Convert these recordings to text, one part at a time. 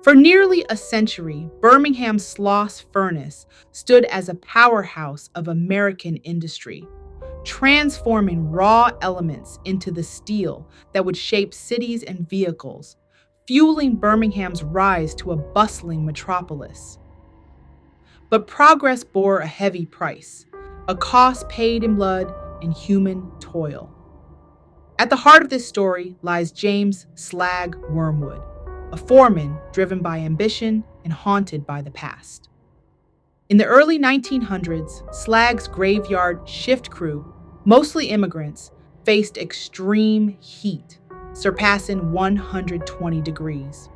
For nearly a century, Birmingham's Sloss furnace stood as a powerhouse of American industry, transforming raw elements into the steel that would shape cities and vehicles, fueling Birmingham's rise to a bustling metropolis. But progress bore a heavy price, a cost paid in blood and human toil. At the heart of this story lies James Slag Wormwood, a foreman driven by ambition and haunted by the past. In the early 1900s, Slag's graveyard shift crew, mostly immigrants, faced extreme heat, surpassing 120 degrees.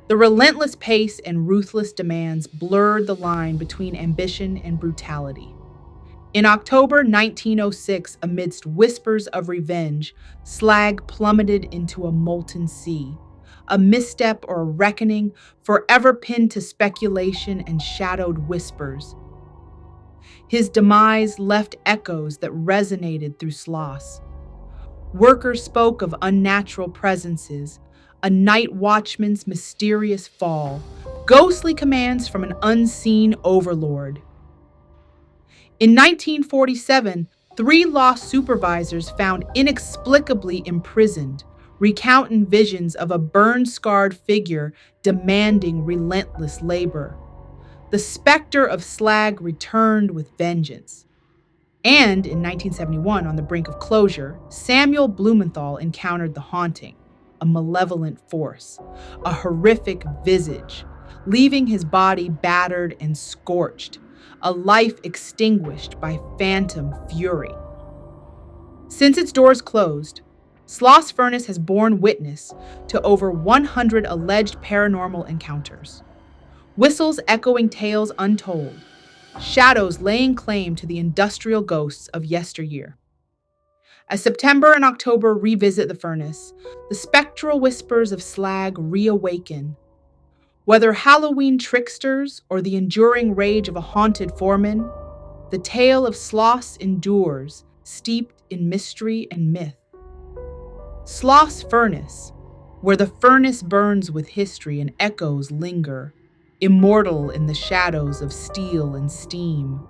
The relentless pace and ruthless demands blurred the line between ambition and brutality. In October 1906, amidst whispers of revenge, Slag plummeted into a molten sea, a misstep or a reckoning forever pinned to speculation and shadowed whispers. His demise left echoes that resonated through Sloss. Workers spoke of unnatural presences, a night watchman's mysterious fall, ghostly commands from an unseen overlord. In 1947, three law supervisors found inexplicably imprisoned, recounting visions of a burn-scarred figure demanding relentless labor. The specter of Slag returned with vengeance. And in 1971, on the brink of closure, Samuel Blumenthal encountered the haunting, a malevolent force, a horrific visage, leaving his body battered and scorched, a life extinguished by phantom fury. Since its doors closed, Sloss Furnace has borne witness to over 100 alleged paranormal encounters. Whistles echoing tales untold, shadows laying claim to the industrial ghosts of yesteryear. As September and October revisit the furnace, the spectral whispers of Slag reawaken. Whether Halloween tricksters or the enduring rage of a haunted foreman, the tale of Sloss endures, steeped in mystery and myth. Sloss Furnace, where the furnace burns with history and echoes linger, immortal in the shadows of steel and steam.